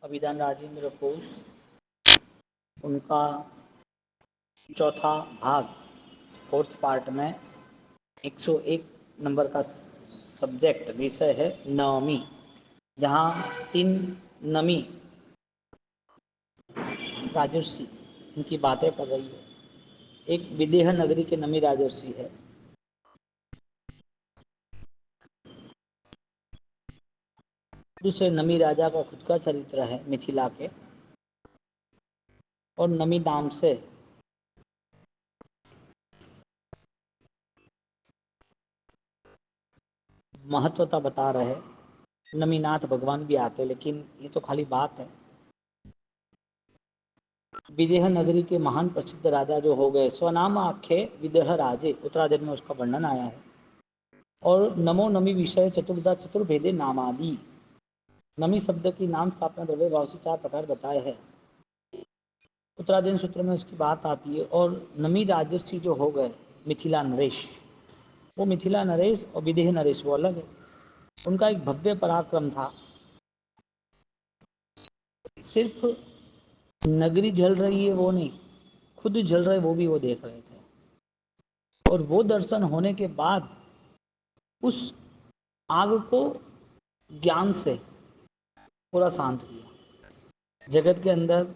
अभिधान राजेंद्र कोश, उनका चौथा भाग फोर्थ पार्ट में 101 नंबर का सब्जेक्ट विषय है नवमी। यहाँ 3 नमी राजर्षि इनकी बातें कर रही है। एक विदेह नगरी के नमी राजर्षि है, दूसरे नमी राजा का खुद का चरित्र है मिथिला के, और नमी नाम से महत्वता बता रहे। नमीनाथ भगवान भी आते, लेकिन ये तो खाली बात है। विदेह नगरी के महान प्रसिद्ध राजा जो हो गए, स्वनाम आख्ये विदेह राजे, उत्तराधर में उसका वर्णन आया है। और नमो नमी विषय चतुर्धा चतुर्भेदे नामादि, नमी शब्द की नाम स्थापना द्रव्य भाव से 4 प्रकार बताए हैं। उत्तराधीन सूत्र में उसकी बात आती है। और नमी राजर्षि जो हो गए मिथिला नरेश, वो मिथिला नरेश और विदेह नरेश वो अलग है। उनका एक भव्य पराक्रम था। सिर्फ नगरी जल रही है वो नहीं, खुद जल रहे वो भी वो देख रहे थे। और वो दर्शन होने के बाद उस आग को ज्ञान से पूरा शांत किया। जगत के अंदर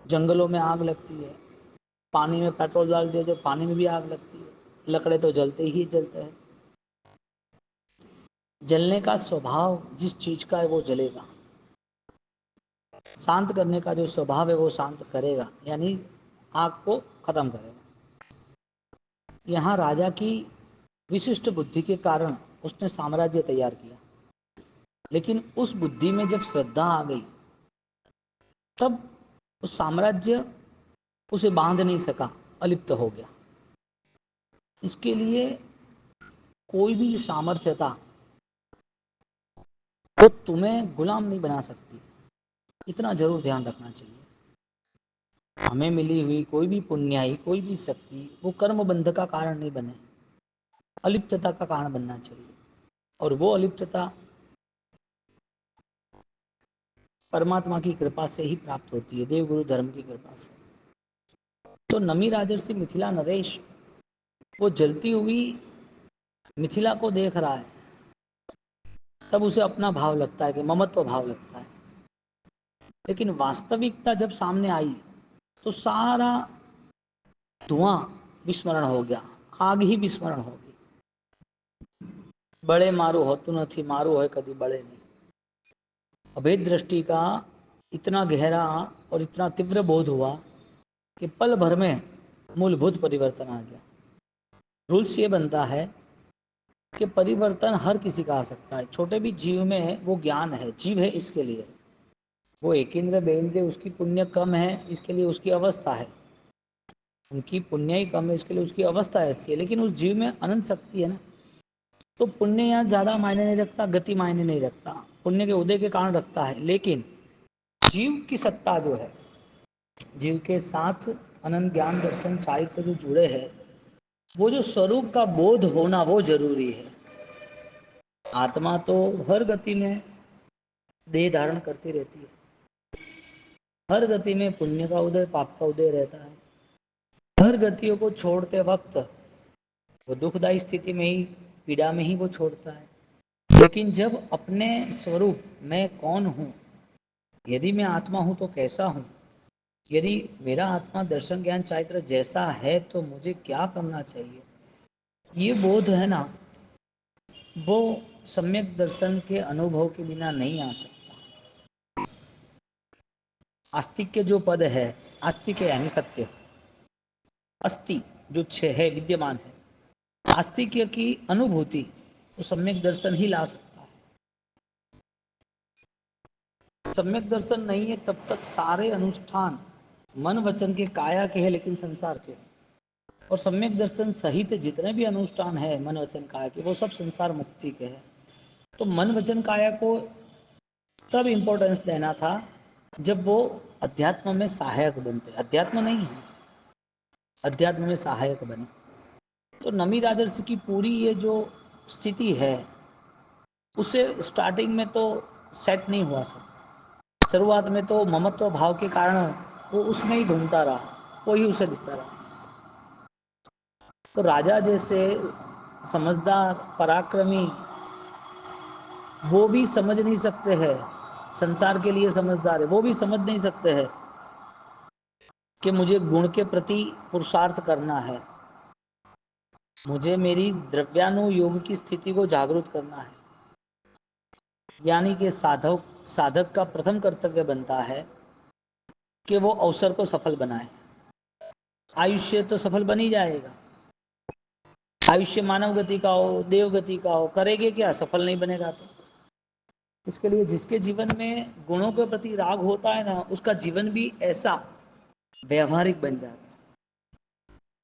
जंगलों में आग लगती है, पानी में पेट्रोल डाल दिया तो पानी में भी आग लगती है, लकड़े तो जलते ही जलते हैं। जलने का स्वभाव जिस चीज का है वो जलेगा, शांत करने का जो स्वभाव है वो शांत करेगा, यानी आग को खत्म करेगा। यहाँ राजा की विशिष्ट बुद्धि के कारण उसने साम्राज्य तैयार किया, लेकिन उस बुद्धि में जब श्रद्धा आ गई तब उस साम्राज्य उसे बांध नहीं सका, अलिप्त हो गया। इसके लिए कोई भी सामर्थ्यता वो तुम्हें गुलाम नहीं बना सकती, इतना जरूर ध्यान रखना चाहिए। हमें मिली हुई कोई भी पुण्याई, कोई भी शक्ति वो कर्म बंध का कारण नहीं बने, अलिप्तता का कारण बनना चाहिए। और वो अलिप्तता परमात्मा की कृपा से ही प्राप्त होती है, देव गुरु धर्म की कृपा से। तो नमी राजर्षि मिथिला नरेश वो जलती हुई मिथिला को देख रहा है, तब उसे अपना भाव लगता है कि ममत्व भाव लगता है। लेकिन वास्तविकता जब सामने आई तो सारा धुआं विस्मरण हो गया, आग ही विस्मरण हो गई। बड़े मारू होतु नहीं, मारू हो कभी बड़े नहीं। अभेद दृष्टि का इतना गहरा और इतना तीव्र बोध हुआ कि पल भर में मूलभूत परिवर्तन आ गया। रूल्स ये बनता है कि परिवर्तन हर किसी का आ सकता है। छोटे भी जीव में वो ज्ञान है, जीव है इसके लिए। वो एक इंद्र बेंद्र उसकी पुण्य कम है, इसके लिए उसकी अवस्था है। उनकी पुण्य ही कम है, इसके लिए उसकी अवस्था ऐसी है। लेकिन उस जीव में अनंत शक्ति है ना, तो पुण्य यहाँ ज़्यादा मायने नहीं रखता, गति मायने नहीं रखता, पुण्य के उदय के कारण रखता है। लेकिन जीव की सत्ता जो है, जीव के साथ अनंत ज्ञान दर्शन चारित्र जो जुड़े हैं, वो जो स्वरूप का बोध होना वो जरूरी है। आत्मा तो हर गति में देह धारण करती रहती है, हर गति में पुण्य का उदय पाप का उदय रहता है। हर गतियों को छोड़ते वक्त वो दुखदायी स्थिति में ही, पीड़ा में ही वो छोड़ता है। लेकिन जब अपने स्वरूप मैं कौन हूँ, यदि मैं आत्मा हूँ तो कैसा हूँ, यदि मेरा आत्मा दर्शन ज्ञान चारित्र जैसा है तो मुझे क्या करना चाहिए, ये बोध है ना, वो सम्यक दर्शन के अनुभव के बिना नहीं आ सकता। आस्तिक्य जो पद है, आस्तिक्य यानी सत्य, अस्थि जो छह है विद्यमान है, आस्तिक्य की अनुभूति तो सम्यक दर्शन ही ला सकता है। सम्यक दर्शन नहीं है तब तक सारे अनुष्ठान मन वचन के काया के हैं, लेकिन संसार के। और सम्यक दर्शन सहित जितने भी अनुष्ठान है मन वचन काया के, वो सब संसार मुक्ति के हैं। तो मन वचन काया को तब इम्पोर्टेंस देना था जब वो अध्यात्म में सहायक बनते, अध्यात्म नहीं है, अध्यात्म में सहायक बने। तो नमी राजर्षि की पूरी ये जो स्थिति है, उसे स्टार्टिंग में तो सेट नहीं हुआ सब। शुरुआत में तो ममत्व भाव के कारण वो उसमें ही घूमता रहा, वो ही उसे दिखता रहा। तो राजा जैसे समझदार पराक्रमी वो भी समझ नहीं सकते हैं, संसार के लिए समझदार है वो भी समझ नहीं सकते हैं कि मुझे गुण के प्रति पुरुषार्थ करना है, मुझे मेरी द्रव्यानुयोग की स्थिति को जागरूक करना है। यानी कि साधक का प्रथम कर्तव्य बनता है कि वो अवसर को सफल बनाए। आयुष्य तो सफल बन ही जाएगा, आयुष्य मानव गति का हो देव गति का हो, करेंगे क्या, सफल नहीं बनेगा तो। इसके लिए जिसके जीवन में गुणों के प्रति राग होता है ना, उसका जीवन भी ऐसा व्यवहारिक बन जाता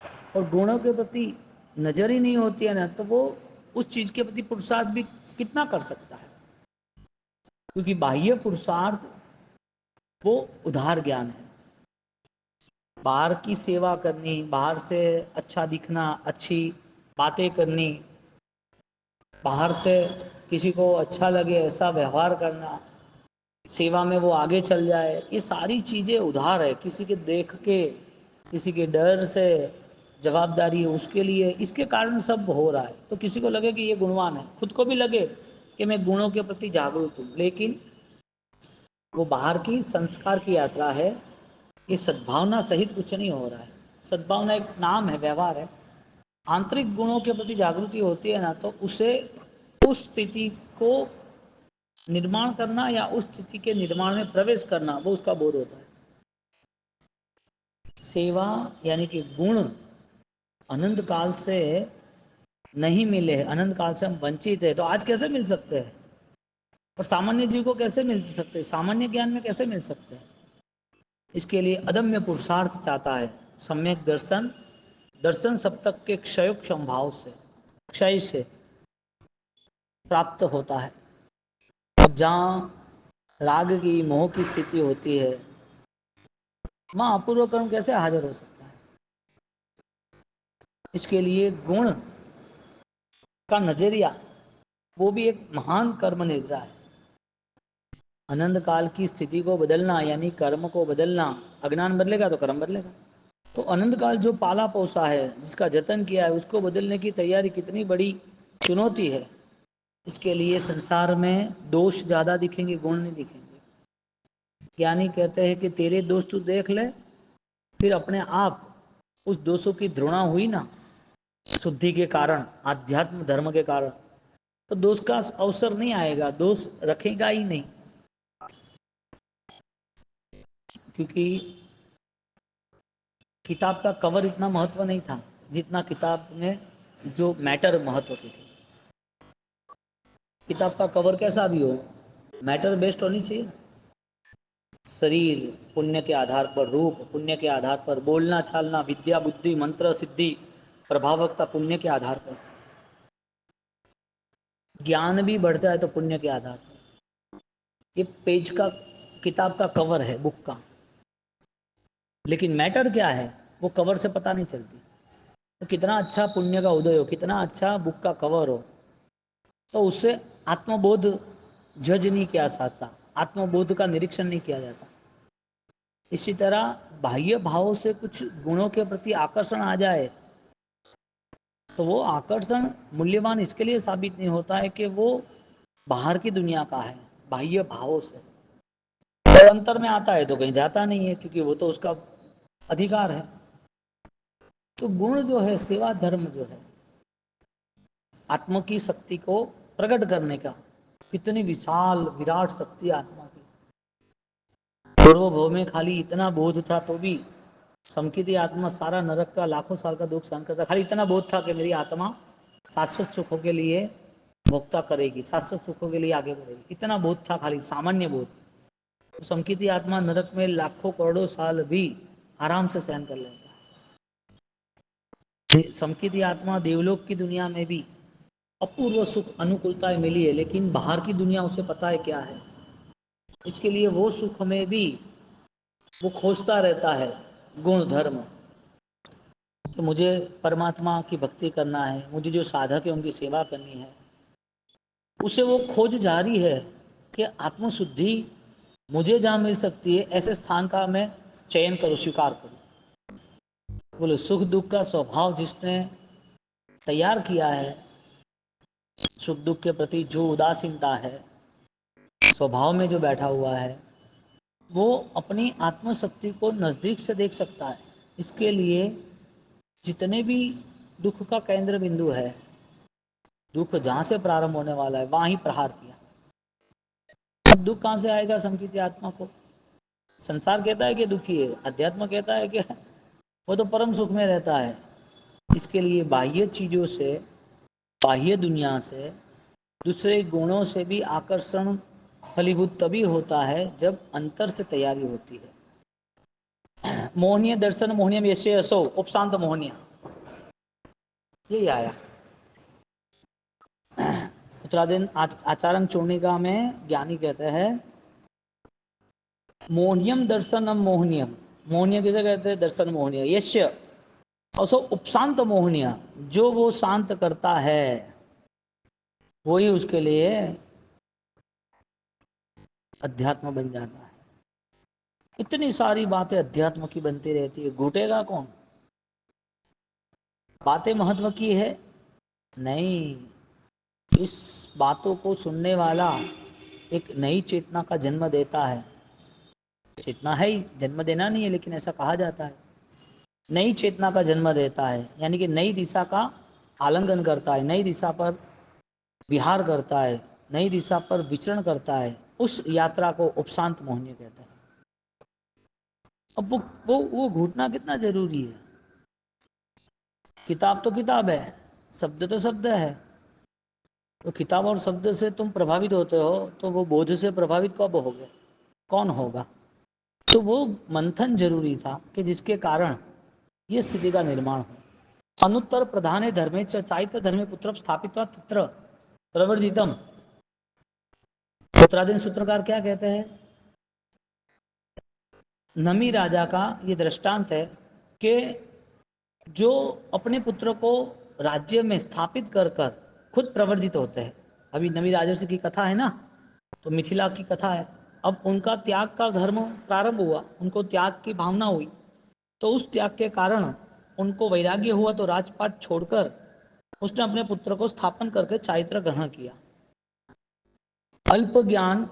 है। और गुणों के प्रति नजर ही नहीं होती है ना, तो वो उस चीज के प्रति पुरुषार्थ भी कितना कर सकता है। क्योंकि बाह्य पुरुषार्थ वो उधार ज्ञान है। बाहर की सेवा करनी, बाहर से अच्छा दिखना, अच्छी बातें करनी, बाहर से किसी को अच्छा लगे ऐसा व्यवहार करना, सेवा में वो आगे चल जाए, ये सारी चीज़ें उधार है। किसी के देख के, किसी के डर से जवाबदारी है उसके लिए, इसके कारण सब हो रहा है। तो किसी को लगे कि ये गुणवान है, खुद को भी लगे कि मैं गुणों के प्रति जागरूक हूँ, लेकिन वो बाहर की संस्कार की यात्रा है, ये सद्भावना सहित कुछ नहीं हो रहा है। सद्भावना एक नाम है, व्यवहार है। आंतरिक गुणों के प्रति जागृति होती है ना, तो उसे उस स्थिति को निर्माण करना या उस स्थिति के निर्माण में प्रवेश करना, वो उसका बोध होता है। सेवा यानी कि गुण अनंत काल से नहीं मिले हैं, अनंत काल से हम वंचित है, तो आज कैसे मिल सकते हैं? और सामान्य जीव को कैसे मिल सकते हैं, सामान्य ज्ञान में कैसे मिल सकते हैं? इसके लिए अदम्य पुरुषार्थ चाहता है। सम्यक दर्शन, दर्शन सप्तक के क्षयोक्षम भाव से, क्षय से प्राप्त होता है। अब जहाँ राग की मोह की स्थिति होती है, वहाँ अपूर्व कर्म कैसे हाजिर हो सकता है? इसके लिए गुण का नजरिया वो भी एक महान कर्म निद्रा है। अनंत काल की स्थिति को बदलना यानी कर्म को बदलना। अज्ञान बदलेगा तो कर्म बदलेगा। तो अनंत काल जो पाला पोसा है, जिसका जतन किया है, उसको बदलने की तैयारी कितनी बड़ी चुनौती है। इसके लिए संसार में दोष ज़्यादा दिखेंगे, गुण नहीं दिखेंगे। ज्ञानी कहते हैं कि तेरे दोष तू देख ले, फिर अपने आप उस दोषों की द्रोणा हुई ना, शुद्धि के कारण, आध्यात्म धर्म के कारण, तो दोष का अवसर नहीं आएगा, दोष रखेगा ही नहीं। क्योंकि किताब का कवर इतना महत्व नहीं था जितना किताब में जो मैटर महत्व की थी। किताब का कवर कैसा भी हो, मैटर बेस्ड होनी चाहिए। शरीर पुण्य के आधार पर, रूप पुण्य के आधार पर, बोलना चालना, विद्या बुद्धि मंत्र सिद्धि प्रभावकता पुण्य के आधार पर, ज्ञान भी बढ़ता है तो पुण्य के आधार पर। ये पेज का, किताब का कवर है बुक का, लेकिन मैटर क्या है वो कवर से पता नहीं चलती। तो कितना अच्छा पुण्य का उदय हो, कितना अच्छा बुक का कवर हो, तो उससे आत्मबोध जज नहीं किया जाता, आत्मबोध का निरीक्षण नहीं किया जाता। इसी तरह बाह्य भावों से कुछ गुणों के प्रति आकर्षण आ जाए, तो वो आकर्षण मूल्यवान इसके लिए साबित नहीं होता है कि वो बाहर की दुनिया का है, बाह्य भावों से। और अंतर में आता है तो कहीं जाता नहीं है, क्योंकि वो तो उसका अधिकार है। तो गुण जो है, सेवा धर्म जो है, आत्मा की शक्ति को प्रकट करने का, कितनी विशाल विराट शक्ति आत्मा की। पूर्व भव में खाली इतना बोध था तो भी समकित आत्मा सारा नरक का लाखों साल का दुख सहन करता। खाली इतना बोध था कि मेरी आत्मा शाश्वत सुखों के लिए भोक्ता करेगी, शाश्वत सुखों के लिए आगे बढ़ेगी, इतना बोध था, खाली सामान्य बोध। तो समकित आत्मा नरक में लाखों करोड़ों साल भी आराम से सहन कर लेता है। समकित आत्मा देवलोक की दुनिया में भी अपूर्व सुख अनुकूलताएं मिली है, लेकिन बाहर की दुनिया उसे पता है क्या है। इसके लिए वो सुख में भी वो खोजता रहता है गुण धर्म, कि मुझे परमात्मा की भक्ति करना है, मुझे जो साधक है उनकी सेवा करनी है, उसे वो खोज जारी है। कि आत्मशुद्धि मुझे जहाँ मिल सकती है ऐसे स्थान का मैं चयन करूँ, स्वीकार करूँ। बोले सुख दुख का स्वभाव जिसने तैयार किया है, सुख दुख के प्रति जो उदासीनता है स्वभाव में जो बैठा हुआ है, वो अपनी आत्मशक्ति को नज़दीक से देख सकता है। इसके लिए जितने भी दुख का केंद्र बिंदु है, दुख जहाँ से प्रारंभ होने वाला है वहाँ ही प्रहार किया। अब दुख कहाँ से आएगा संकित आत्मा को? संसार कहता है कि दुखी है, अध्यात्म कहता है कि वो तो परम सुख में रहता है। इसके लिए बाह्य चीज़ों से, बाह्य दुनिया से, दूसरे गुणों से भी आकर्षण फलीभूत तभी होता है जब अंतर से तैयारी होती है। मोहनीय दर्शन मोहनीय यशे असो उपशांत मोहनीय, यही आया। उत्तराधीन आचारण चूर्णिका में ज्ञानी कहते हैं मोहनियम दर्शनम मोहनियम, मोहनीय किसे कहते हैं? दर्शन मोहनीय। यश्य असो उपशांत मोहनीय, जो वो शांत करता है वही उसके लिए अध्यात्म बन जाता है। इतनी सारी बातें अध्यात्म की बनती रहती है, घुटेगा कौन? बातें महत्व की है नहीं, इस बातों को सुनने वाला एक नई चेतना का जन्म देता है। चेतना है ही, जन्म देना नहीं है, लेकिन ऐसा कहा जाता है नई चेतना का जन्म देता है, यानी कि नई दिशा का आलिंगन करता है, नई दिशा पर विहार करता है, नई दिशा पर विचरण करता है। उस यात्रा को उपशांत मोहनीय कहते हैं। अब वो घुटना कितना जरूरी है। किताब तो किताब है, शब्द तो शब्द है। तो किताब और शब्द से तुम प्रभावित होते हो, तो वो बोध से प्रभावित कब होगे? कौन होगा? तो वो मंथन जरूरी था कि जिसके कारण ये स्थिति का निर्माण हो। अनुत्तर प्रधाने धर्मे चाइत्य धर्मे पुत्र स्थापित तत्र प्रवर्जितम। उत्तराधीन सूत्रकार क्या कहते हैं? नमी राजा का ये दृष्टांत है कि जो अपने पुत्र को राज्य में स्थापित कर कर खुद प्रवर्जित होते हैं। अभी नमी राजर्षि की कथा है ना, तो मिथिला की कथा है। अब उनका त्याग का धर्म प्रारंभ हुआ, उनको त्याग की भावना हुई, तो उस त्याग के कारण उनको वैराग्य हुआ, तो राजपाट छोड़कर उसने अपने पुत्र को स्थापन करके चारित्र ग्रहण किया। अल्प ज्ञान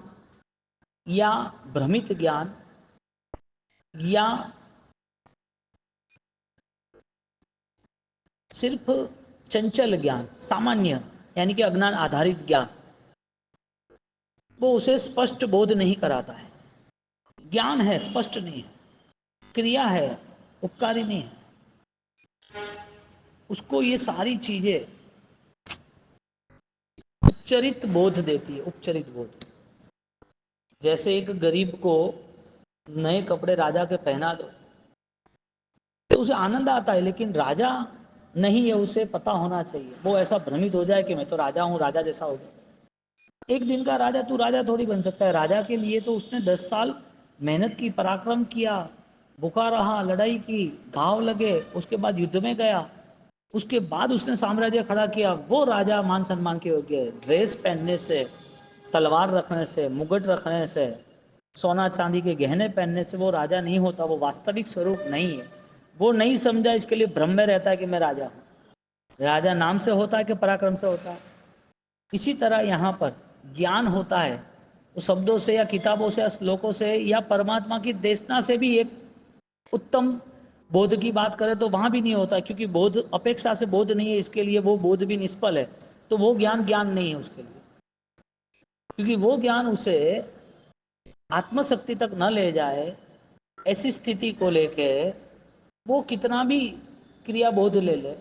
या भ्रमित ज्ञान या सिर्फ चंचल ज्ञान, सामान्य यानी कि अज्ञान आधारित ज्ञान, वो उसे स्पष्ट बोध नहीं कराता है। ज्ञान है, स्पष्ट नहीं है, क्रिया है, उपकारी नहीं है। उसको ये सारी चीजें उपचरित बोध देती है, उपचरित बोध। जैसे एक गरीब को नए कपड़े राजा के पहना दो तो उसे आनंद आता है, लेकिन राजा नहीं है, उसे पता होना चाहिए। वो ऐसा भ्रमित हो जाए कि मैं तो राजा हूं, राजा जैसा हो गया। एक दिन का राजा, तू राजा थोड़ी बन सकता है। राजा के लिए तो उसने 10 साल मेहनत की, पराक्रम किया, भूखा रहा, लड़ाई की, घाव लगे, उसके बाद युद्ध में गया, उसके बाद उसने साम्राज्य खड़ा किया। वो राजा मान सम्मान के योग्य है। ड्रेस पहनने से, तलवार रखने से, मुकुट रखने से, सोना चांदी के गहने पहनने से वो राजा नहीं होता, वो वास्तविक स्वरूप नहीं है। वो नहीं समझा, इसके लिए भ्रम में रहता है कि मैं राजा हूं। राजा नाम से होता है कि पराक्रम से होता है? इसी तरह यहाँ पर ज्ञान होता है वो शब्दों से या किताबों से या श्लोकों से या परमात्मा की देशना से भी एक उत्तम बोध की बात करें तो वहां भी नहीं होता, क्योंकि बोध अपेक्षा से बोध नहीं है, इसके लिए वो बोध भी निष्फल है। तो वो ज्ञान ज्ञान नहीं है उसके लिए, क्योंकि वो ज्ञान उसे आत्मशक्ति तक न ले जाए। ऐसी स्थिति को लेके वो कितना भी क्रिया बोध ले ले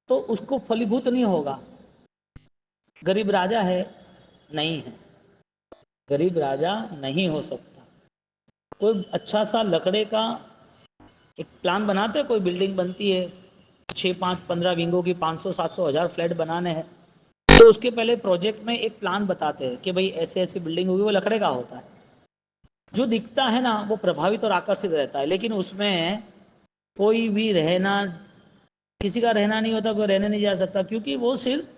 तो उसको फलीभूत नहीं होगा। गरीब राजा है? नहीं है, गरीब राजा नहीं हो सकता। कोई अच्छा सा लकड़े का एक प्लान बनाते हैं, कोई बिल्डिंग बनती है 6, 5, 15 विंगों की, 500, 700, 1000 फ्लैट बनाने हैं, तो उसके पहले प्रोजेक्ट में एक प्लान बताते हैं कि भाई ऐसे ऐसी बिल्डिंग होगी। वो लकड़े का होता है, जो दिखता है ना वो प्रभावित और आकर्षित रहता है, लेकिन उसमें कोई भी रहना, किसी का रहना नहीं होता, कोई रहने नहीं जा सकता, क्योंकि वो सिर्फ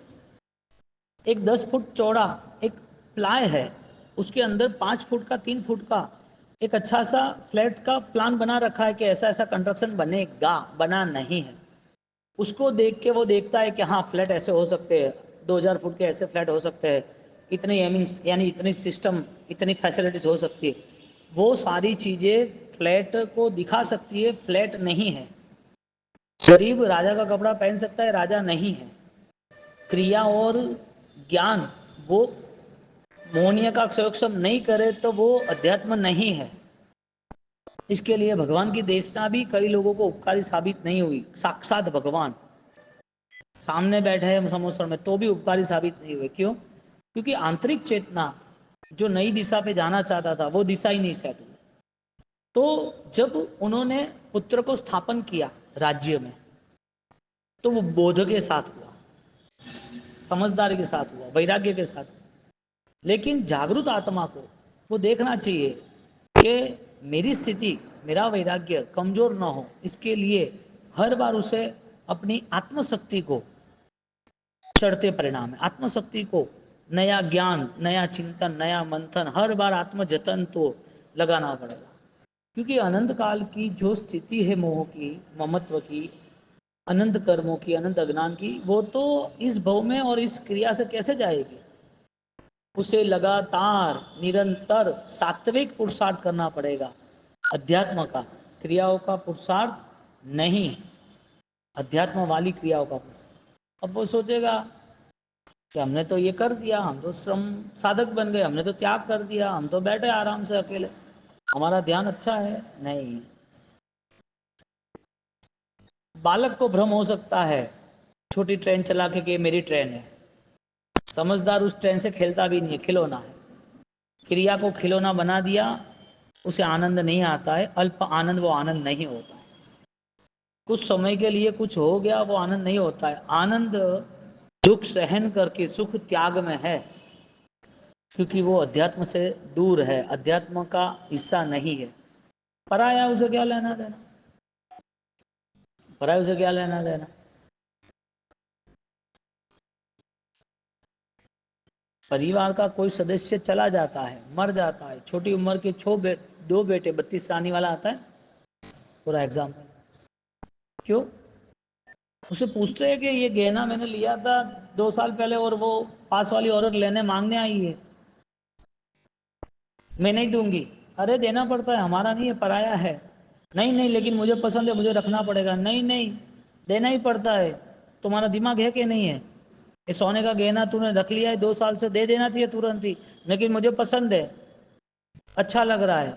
एक 10 फुट चौड़ा एक प्लाय है, उसके अंदर 5 फुट का 3 फुट का एक अच्छा सा फ्लैट का प्लान बना रखा है कि ऐसा ऐसा कंस्ट्रक्शन बनेगा, बना नहीं है। उसको देख के वो देखता है कि हाँ फ्लैट ऐसे हो सकते हैं, 2000 फुट के ऐसे फ्लैट हो सकते हैं, इतनी एमिंग्स यानी इतनी सिस्टम, इतनी फैसिलिटीज हो सकती है। वो सारी चीज़ें फ्लैट को दिखा सकती है, फ्लैट नहीं है। गरीब राजा का कपड़ा पहन सकता है, राजा नहीं है। क्रिया और ज्ञान वो मोहनीय का सक्षम नहीं करे तो वो अध्यात्म नहीं है। इसके लिए भगवान की देशना भी कई लोगों को उपकारी साबित नहीं हुई। साक्षात भगवान सामने बैठे हैं समोसर में तो भी उपकारी साबित नहीं हुए। क्यों? क्योंकि आंतरिक चेतना जो नई दिशा पे जाना चाहता था वो दिशा ही नहीं सेट हुई। तो जब उन्होंने पुत्र को स्थापन किया राज्य में तो वो बोध के साथ हुआ, समझदारी के साथ हुआ, वैराग्य के साथ हुआ। लेकिन जागृत आत्मा को वो देखना चाहिए कि मेरी स्थिति, मेरा वैराग्य कमजोर ना हो। इसके लिए हर बार उसे अपनी आत्मशक्ति को, चढ़ते परिणाम है आत्मशक्ति को, नया ज्ञान, नया चिंतन, नया मंथन, हर बार आत्मजतन तो लगाना पड़ेगा। क्योंकि अनंत काल की जो स्थिति है मोह की, ममत्व की, अनंत कर्मों की, अनंत अज्ञान की, वो तो इस भव में और इस क्रिया से कैसे जाएगी? उसे लगातार निरंतर सात्विक पुरुषार्थ करना पड़ेगा। अध्यात्म का, क्रियाओं का पुरुषार्थ नहीं, अध्यात्म वाली क्रियाओं का पुरुषार्थ। अब वो सोचेगा कि हमने तो ये कर दिया, हम तो श्रम साधक बन गए, हमने तो त्याग कर दिया, हम तो बैठे आराम से अकेले, हमारा ध्यान अच्छा है। नहीं, बालक को भ्रम हो सकता है छोटी ट्रेन चला के मेरी ट्रेन है। समझदार उस ट्रेन से खेलता भी नहीं है, खिलौना है। क्रिया को खिलौना बना दिया, उसे आनंद नहीं आता है। अल्प आनंद वो आनंद नहीं होता है। कुछ समय के लिए कुछ हो गया वो आनंद नहीं होता है। आनंद दुख सहन करके सुख त्याग में है, क्योंकि वो अध्यात्म से दूर है, अध्यात्म का हिस्सा नहीं है। पराया उसे क्या लेना देना, पराया उसे क्या लेना देना। परिवार का कोई सदस्य चला जाता है, मर जाता है, छोटी उम्र के 2 बेटे, 32 रानी वाला आता है पूरा एग्जाम्पल। क्यों? उसे पूछते हैं कि ये गहना मैंने लिया था 2 साल पहले और वो पास वाली औरत लेने मांगने आई है, मैं नहीं दूंगी। अरे देना पड़ता है, हमारा नहीं है, पराया है। नहीं नहीं, लेकिन मुझे पसंद है, मुझे रखना पड़ेगा। नहीं नहीं, देना ही पड़ता है। तुम्हारा दिमाग है कि नहीं है? ये सोने का गहना तूने रख लिया है 2 साल से, दे देना चाहिए तुरंत ही। लेकिन मुझे पसंद है, अच्छा लग रहा है,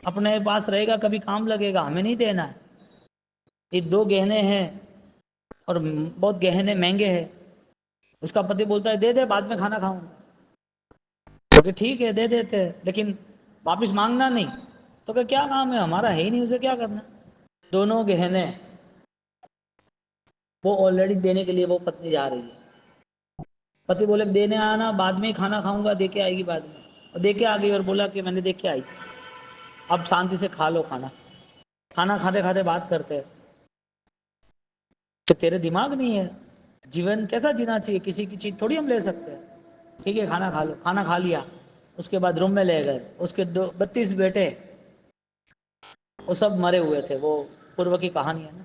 अपने पास रहेगा, कभी काम लगेगा, हमें नहीं देना है। ये 2 गहने हैं और बहुत गहने महंगे हैं। उसका पति बोलता है दे दे, बाद में खाना खाऊंगा। तो ठीक है दे देते हैं, लेकिन वापिस मांगना नहीं। तो क्या काम है, हमारा है ही नहीं, उसे क्या करना। दोनों गहने वो ऑलरेडी देने के लिए वो पत्नी जा रही है। पति बोले देने आना, बाद में ही खाना खाऊंगा, दे के आएगी बाद में। और दे के आ गई और बोला कि मैंने दे के आई, अब शांति से खा लो खाना। खाना खाते खाते बात करते हैं कि तेरे दिमाग नहीं है, जीवन कैसा जीना चाहिए, किसी की चीज़ थोड़ी हम ले सकते हैं। ठीक है खाना खा लो। खाना खा लिया, उसके बाद रूम में ले गए। उसके 32 बेटे वो सब मरे हुए थे। वो पूर्व की कहानी है ना,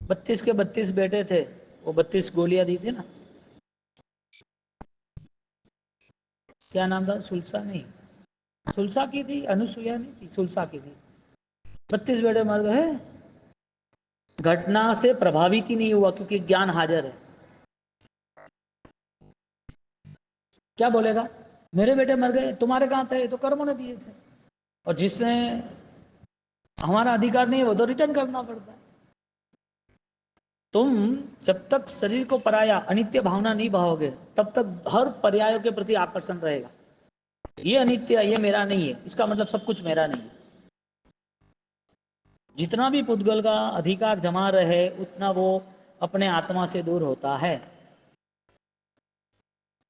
32 के 32 बेटे थे, वो 32 गोलियां दी थी ना। क्या नाम था? सुलसा नहीं, सुलसा की थी, अनुसुईया नहीं थी, सुलसा की थी। 32 बेटे मर गए, घटना से प्रभावित ही नहीं हुआ क्योंकि ज्ञान हाजिर है। क्या बोलेगा? मेरे बेटे मर गए, तुम्हारे कहाँ थे? तो कर्मों ने दिए थे। और जिसने हमारा अधिकार नहीं है वो तो रिटर्न करना पड़ता है। तुम जब तक शरीर को पराया, अनित्य भावना नहीं भाओगे, तब तक हर पर्यायों के प्रति आकर्षण रहेगा। ये अनित्य, ये मेरा नहीं है, इसका मतलब सब कुछ मेरा नहीं है। जितना भी पुद्गल का अधिकार जमा रहे उतना वो अपने आत्मा से दूर होता है।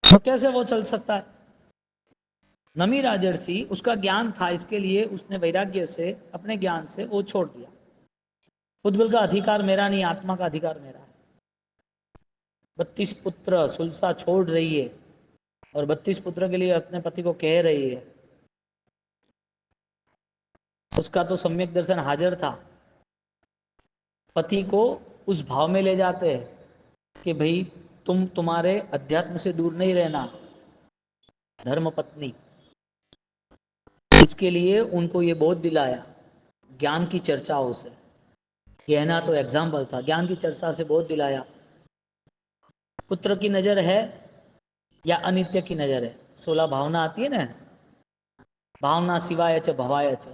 तो कैसे वो चल सकता है? नमी राजर्षि, उसका ज्ञान था, इसके लिए उसने वैराग्य से, अपने ज्ञान से वो छोड़ दिया। पुद्गल का अधिकार मेरा नहीं, आत्मा का अधिकार मेरा है। 32 पुत्र सुलसा छोड़ रही है, और 32 पुत्र के लिए अपने पति को कह रही है। उसका तो सम्यक दर्शन हाजिर था। पति को उस भाव में ले जाते हैं कि भाई तुम तुम्हारे अध्यात्म से दूर नहीं रहना, धर्म पत्नी। इसके लिए उनको ये बोध दिलाया ज्ञान की चर्चाओं से। कहना तो एग्जाम्पल था, ज्ञान की चर्चा से बोध दिलाया। पुत्र की नजर है या अनित्य की नजर है? 16 भावना आती है ना, भावना शिवाय च भवाय च।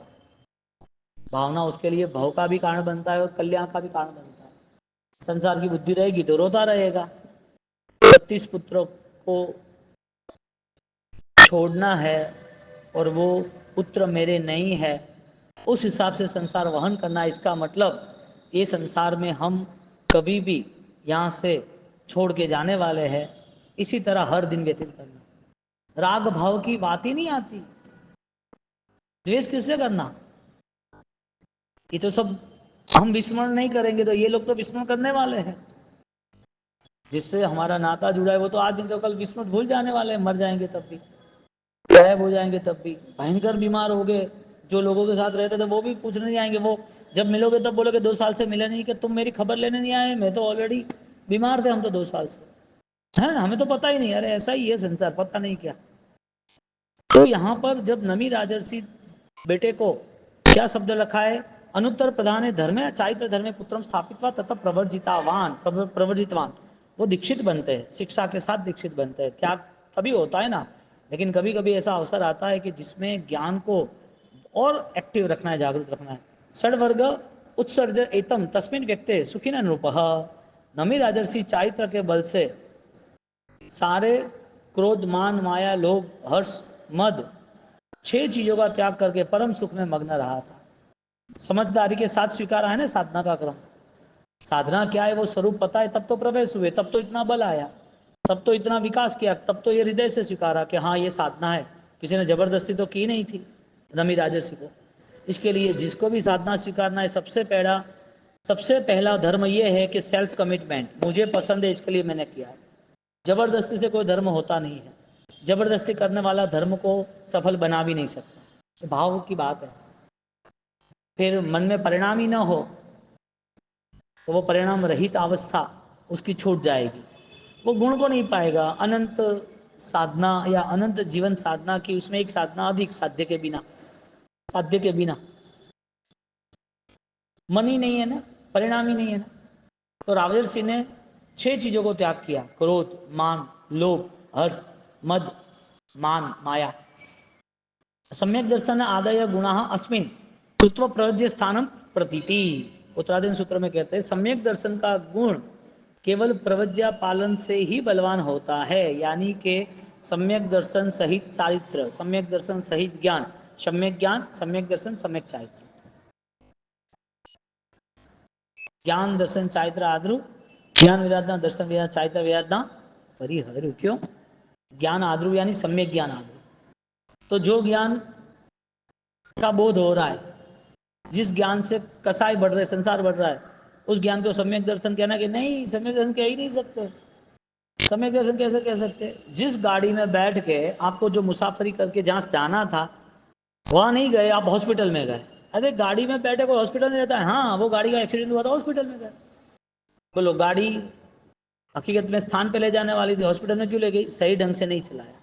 भावना उसके लिए भव का भी कारण बनता है और कल्याण का भी कारण बनता है। संसार की बुद्धि रहेगी तो रोता रहेगा। 32 पुत्रों को छोड़ना है और वो पुत्र मेरे नहीं है, उस हिसाब से संसार वहन करना। इसका मतलब ये संसार में हम कभी भी यहाँ से छोड़ के जाने वाले हैं। इसी तरह हर दिन व्यतीत करना। राग भाव की बात ही नहीं आती। द्वेष किससे करना? ये तो सब हम विस्मरण नहीं करेंगे तो ये लोग तो विस्मरण करने वाले हैं। जिससे हमारा नाता जुड़ा है वो तो आज दिन तो कल विस्मरण भूल जाने वाले हैं। मर जाएंगे तब भी, गायब हो जाएंगे तब भी, भयंकर बीमार हो गए। जो लोगों के साथ रहते थे वो भी पूछने नहीं आएंगे। वो जब मिलोगे तब बोलोगे 2 साल से मिले नहीं, कि तुम मेरी खबर लेने नहीं आए, मैं तो ऑलरेडी बीमार थे, हम तो 2 साल से, है ना, हमें तो पता ही नहीं। अरे ऐसा ही है संसार, पता नहीं क्या। तो यहाँ पर जब नमी राजर्षि बेटे को क्या शब्द रखा है? अनुत्तर प्रधान धर्म चारित्र धर्म पुत्रम स्थापित तथा प्रवर्जितवान। वो दीक्षित बनते हैं, शिक्षा के साथ दीक्षित बनते हैं। त्याग तभी होता है ना, लेकिन कभी कभी ऐसा अवसर आता है कि जिसमें ज्ञान को और एक्टिव रखना है, जागृत रखना है। षड्वर्ग उत्सर्ज एतम तस्मिन व्यक्ति सुखी नृप। नमी राजर्षि चारित्र के बल से सारे क्रोध, मान, माया, लोभ, हर्ष, मद, 6 चीजों का त्याग करके परम सुख में मग्न रहा था। समझदारी के साथ स्वीकारा है ना साधना का क्रम। साधना क्या है वो स्वरूप पता है, तब तो प्रवेश हुए, तब तो इतना बल आया, तब तो इतना विकास किया, तब तो ये हृदय से स्वीकारा कि हाँ ये साधना है। किसी ने जबरदस्ती तो की नहीं थी नमी राजर्षि को। इसके लिए जिसको भी साधना स्वीकारना है, सबसे पहला धर्म ये है कि सेल्फ कमिटमेंट। मुझे पसंद है इसके लिए मैंने किया है। जबरदस्ती से कोई धर्म होता नहीं है। जबरदस्ती करने वाला धर्म को सफल बना भी नहीं सकता। भाव की बात है। फिर मन में परिणाम ही ना हो तो वो परिणाम रहित अवस्था उसकी छूट जाएगी, वो गुण को नहीं पाएगा। अनंत साधना या अनंत जीवन साधना की, उसमें एक साधना अधिक साध्य के बिना, साध्य के बिना मन ही नहीं है ना, परिणाम ही नहीं है ना। तो राजर्षि ने 6 चीजों को त्याग किया: क्रोध, मान, लोभ, हर्ष, मद, मान, माया। सम्यक दर्शन आदय गुणा अस्मिन तत्व प्रज्य स्थानम प्रतीति। उत्तराधीन सूत्र में कहते हैं सम्यक दर्शन का गुण केवल प्रवज्ञा पालन से ही बलवान होता है। यानी कि सम्यक दर्शन सहित चारित्र, सम्यक दर्शन सहित ज्ञान, सम्यक ज्ञान, सम्यक दर्शन, सम्यक चारित्र। ज्ञान दर्शन चारित्र आद्रु, ज्ञान विराधना दर्शन विराधना चारित्र विराधना परिहर। क्यों? ज्ञान आद्रु यानी सम्यक ज्ञान आद्रु। तो जो ज्ञान का बोध हो रहा है, जिस ज्ञान से कसाई बढ़ रहे, संसार बढ़ रहा है, उस ज्ञान को सम्यक दर्शन कहना कि नहीं, सम्यक दर्शन कह ही नहीं सकते। सम्यक दर्शन कैसे कह सकते? जिस गाड़ी में बैठ के आपको जो मुसाफरी करके जहां जाना था वहां नहीं गए, आप हॉस्पिटल में गए। अरे गाड़ी में बैठे कोई हॉस्पिटल में रहता है? हाँ, वो गाड़ी का एक्सीडेंट हुआ था, हॉस्पिटल में गए। बोलो गाड़ी हकीकत में स्थान पे ले जाने वाली थी, हॉस्पिटल में क्यों ले गई? सही ढंग से नहीं चलाया,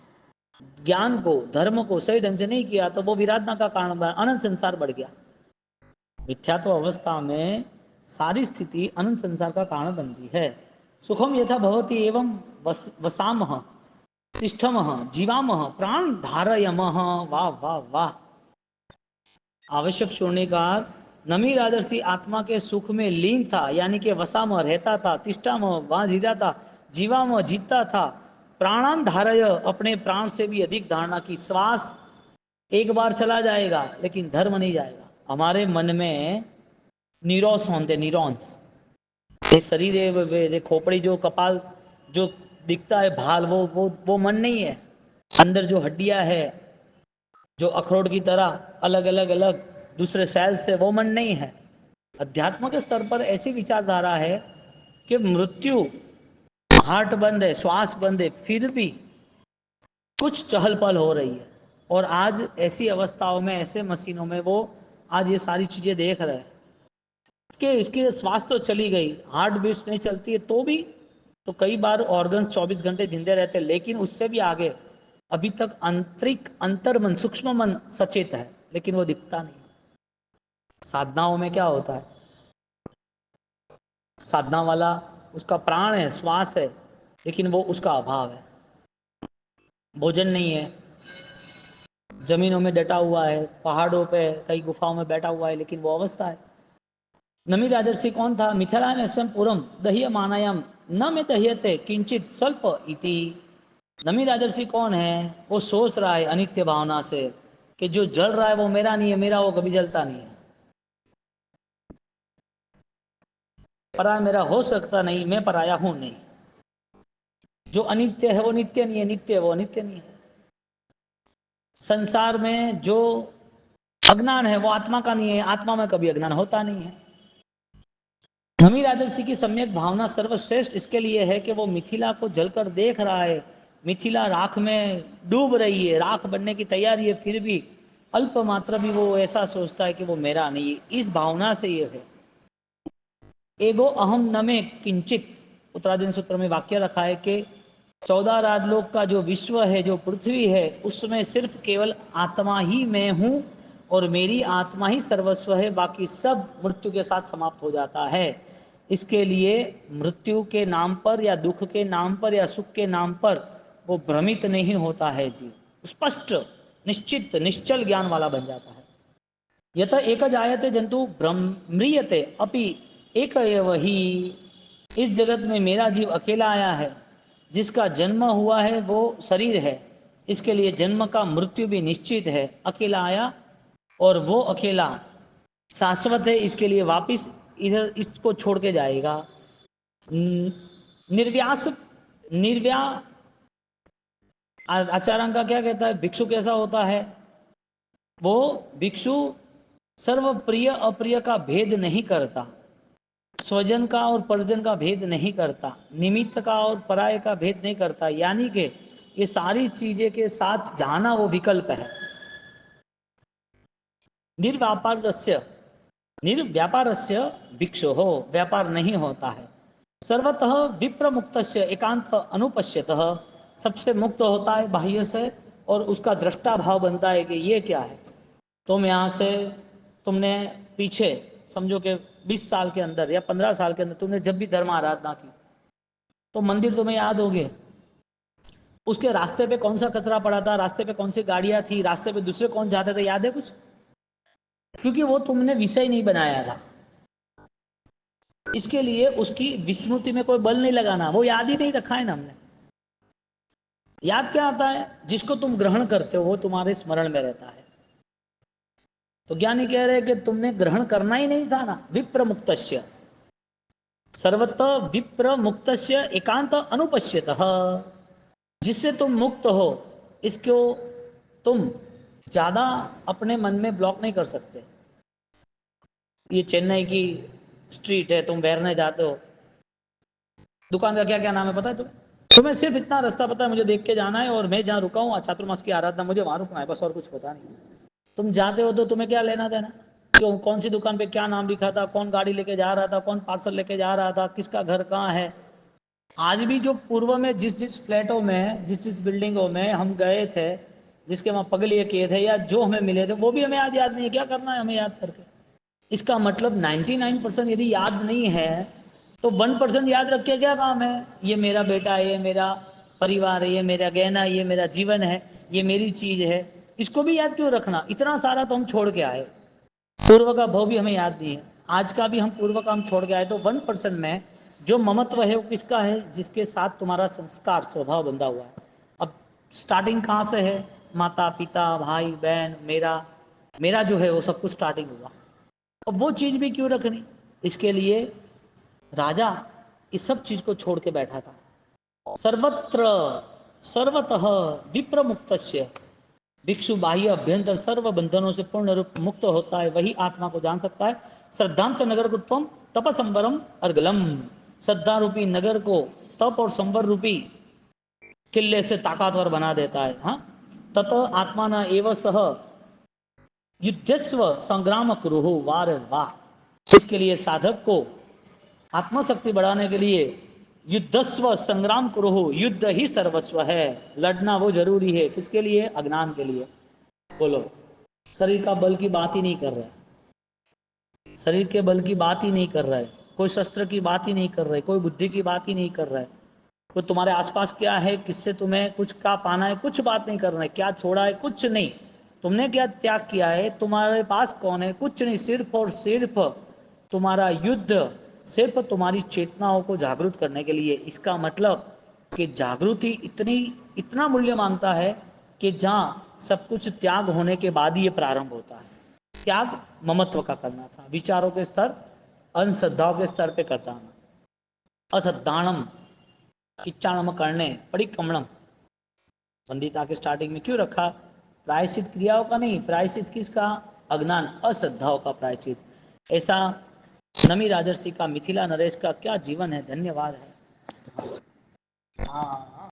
ज्ञान को, धर्म को सही ढंग से नहीं किया, तो वो विराधना का कारण बना, अनंत संसार बढ़ गया। मिथ्यात्व अवस्था में सारी स्थिति अनंत संसार का कारण बनती है। सुखम यथा भवति एवं वसामह तिष्ठमः जीवामः प्राण धारयमः। वाह वाह वाह। आवश्यक छोड़ने का नमी राजर्षि आत्मा के सुख में लीन था, यानी कि वसामह रहता था, तिष्ठामह वहां जीता था, जीवामह जीतता था, प्राणान धारय अपने प्राण से भी अधिक धारणा की। श्वास एक बार चला जाएगा लेकिन धर्म नहीं जाएगा। हमारे मन में न्यूरॉन्स होते, न्यूरॉन्स, ये शरीर है, खोपड़ी, जो कपाल, जो दिखता है भाल, वो मन नहीं है। अंदर जो हड्डियां है, जो अखरोट की तरह अलग अलग अलग दूसरे सेल से, वो मन नहीं है। अध्यात्म के स्तर पर ऐसी विचारधारा है कि मृत्यु, हार्ट बंद है, श्वास बंद है, फिर भी कुछ चहल पहल हो रही है। और आज ऐसी अवस्थाओं में, ऐसे मशीनों में वो आज ये सारी चीज़ें देख रहे हैं कि इसकी श्वास तो चली गई, हार्ट बीट्स नहीं चलती है तो भी, तो कई बार ऑर्गन्स 24 घंटे जिंदे रहते हैं, लेकिन उससे भी आगे अभी तक आंतरिक अंतर्मन, सूक्ष्म मन सचेत है, लेकिन वो दिखता नहीं। साधनाओं में क्या होता है, साधना वाला उसका प्राण है, श्वास है, लेकिन वो उसका अभाव है, भोजन नहीं है, जमीनों में डटा हुआ है, पहाड़ों पे कई गुफाओं में बैठा हुआ है, लेकिन वो अवस्था है। नमी राजर्षि कौन था? मिथिलायाम पुरम दह्य मानायाम न में दह्यते किंचित स्वल्प इति। नमी राजर्षि कौन है? वो सोच रहा है अनित्य भावना से कि जो जल रहा है वो मेरा नहीं है, मेरा वो कभी जलता नहीं है, पराया मेरा हो सकता नहीं, मैं पराया हूं नहीं। जो अनित्य है वो नित्य नहीं है, नित्य है वो अनित्य नहीं है। संसार में जो अज्ञान है वो आत्मा का नहीं है, आत्मा में कभी अज्ञान होता नहीं है। नमी राजर्षि की सम्यक भावना सर्वश्रेष्ठ इसके लिए है कि वो मिथिला को जलकर देख रहा है, मिथिला राख में डूब रही है, राख बनने की तैयारी है, फिर भी अल्प मात्र भी वो ऐसा सोचता है कि वो मेरा नहीं है। इस भावना से ये है एगो अहम न में किंचित। उत्तराधीन सूत्र में वाक्य रखा है कि 14 राजलोक का जो विश्व है, जो पृथ्वी है, उसमें सिर्फ केवल आत्मा ही मैं हूं और मेरी आत्मा ही सर्वस्व है, बाकी सब मृत्यु के साथ समाप्त हो जाता है। इसके लिए मृत्यु के नाम पर या दुख के नाम पर या सुख के नाम पर वो भ्रमित नहीं होता है जी, स्पष्ट निश्चित निश्चल ज्ञान वाला बन जाता है। यत एक जायते जंतु भ्रम्रियते अपि एक ही। इस जगत में मेरा जीव अकेला आया है, जिसका जन्म हुआ है वो शरीर है, इसके लिए जन्म का मृत्यु भी निश्चित है। अकेला आया और वो अकेला शाश्वत है, इसके लिए वापिस इधर इसको छोड़ के जाएगा। निर्व्यास निर्व्या आचार्य का क्या कहता है, भिक्षु कैसा होता है? वो भिक्षु सर्व प्रिय अप्रिय का भेद नहीं करता, स्वजन का और परजन का भेद नहीं करता, निमित्त का और पराय का भेद नहीं करता, यानी कि ये सारी चीजें के साथ जाना वो विकल्प है। निर्व्यापारस्य निर्व्यापारस्य भिक्षु हो, व्यापार नहीं होता है। सर्वतः विप्र मुक्तस्य एकांत अनुपश्यतः, सबसे मुक्त होता है बाह्य से और उसका दृष्टा भाव बनता है कि ये क्या है। तुम यहाँ से, तुमने पीछे समझो कि 20 साल के अंदर या 15 साल के अंदर तुमने जब भी धर्म आराधना की तो मंदिर तुम्हें याद होंगे, उसके रास्ते पे कौन सा कचरा पड़ा था, रास्ते पे कौन सी गाड़ियां थी, रास्ते पे दूसरे कौन जाते थे, याद है कुछ? क्योंकि वो तुमने विषय नहीं बनाया था। इसके लिए उसकी विस्मृति में कोई बल नहीं लगाना, वो याद ही नहीं रखा है ना हमने। याद क्या आता है? जिसको तुम ग्रहण करते हो वो तुम्हारे स्मरण में रहता है। तो ज्ञानी कह रहे हैं कि तुमने ग्रहण करना ही नहीं था ना। विप्र मुक्तस्य, सर्वतः विप्र मुक्तस्य एकांत अनुपश्यतः, जिससे तुम मुक्त हो इसको तुम ज्यादा अपने मन में ब्लॉक नहीं कर सकते। ये चेन्नई की स्ट्रीट है, तुम बैरने जाते हो, दुकान का क्या क्या नाम है पता है तुम्हें? तुम्हें सिर्फ इतना रास्ता पता है, मुझे देख के जाना है और मैं जहाँ रुका हूँ चातुर्मास की आराधना, मुझे वहां रुकना है, बस और कुछ पता नहीं। तुम जाते हो तो तुम्हें क्या लेना देना, क्यों, कौन सी दुकान पे क्या नाम लिखा था, कौन गाड़ी लेके जा रहा था, कौन पार्सल लेके जा रहा था, किसका घर कहाँ है। आज भी जो पूर्व में जिस जिस फ्लैटों में, जिस जिस बिल्डिंगों में हम गए थे, जिसके वहां पगले किए थे या जो हमें मिले थे, वो भी हमें आज याद नहीं है। क्या करना है हमें याद करके? इसका मतलब 99% यदि याद नहीं है तो 1% याद रख के क्या काम है? ये मेरा बेटा है, ये मेरा परिवार है, ये मेरा गहना है, ये मेरा जीवन है, ये मेरी चीज है, इसको भी याद क्यों रखना? इतना सारा तो हम छोड़ के आए, पूर्व का भाव भी हमें याद नहीं है, आज का भी हम पूर्व का हम छोड़ के आए। तो 1% में जो ममत्व है वो किसका है? जिसके साथ तुम्हारा संस्कार स्वभाव बंधा हुआ है। अब स्टार्टिंग कहाँ से है? माता पिता भाई बहन, मेरा मेरा जो है वो सब कुछ स्टार्टिंग हुआ। अब वो चीज भी क्यों रखनी? इसके लिए राजा इस सब चीज को छोड़ के बैठा था। सर्वत्र सर्वतः विप्र मुक्तस्य, भिक्षु बाह्य अभ्यंतर सर्व बंधनों से पूर्ण रूप मुक्त होता है, वही आत्मा को जान सकता है। श्रद्धांच नगर कुत्वम तप संवरम अर्गलम, श्रद्धा रूपी नगर को तप और संवर रूपी किले से ताकतवर बना देता है। हाँ, तत आत्मा न एव सह युद्धस्व संग्राम कुरुहु वार वाह। इसके लिए साधक को आत्मशक्ति बढ़ाने के लिए युद्धस्व संग्राम कुरुहु, युद्ध ही सर्वस्व है, लड़ना वो जरूरी है। किसके लिए? अज्ञान के लिए। बोलो, शरीर का बल की बात ही नहीं कर रहा है, शरीर के बल की बात ही नहीं कर रहा है, कोई शस्त्र की बात ही नहीं कर रहा है, कोई बुद्धि की बात ही नहीं कर रहा है, कोई तुम्हारे आसपास क्या है, किससे तुम्हें कुछ का पाना है, कुछ बात नहीं कर रहा है, क्या छोड़ा है, कुछ नहीं, तुमने क्या त्याग किया है, तुम्हारे पास कौन है, कुछ नहीं, सिर्फ और सिर्फ तुम्हारा युद्ध सिर्फ तुम्हारी चेतनाओं को जागृत करने के लिए। इसका मतलब कि जागृति इतना मूल्य मांगता है कि जहाँ सब कुछ त्याग होने के बाद ही ये प्रारंभ होता है। त्याग ममत्व का करना था, विचारों के स्तर, अंधश्रद्धाओं के स्तर पे करता हूँ। असद्दानम इच्छाणम करने पड़ी कमणम, वंदिता के स्टार्टिंग में क्यों रखा? प्रायश्चित क्रियाओं का नहीं, प्रायश्चित किसका? अज्ञान अश्रद्धाओं का प्रायश्चित। ऐसा नमी राजर्षि का, मिथिला नरेश का क्या जीवन है, धन्यवाद है। हाँ।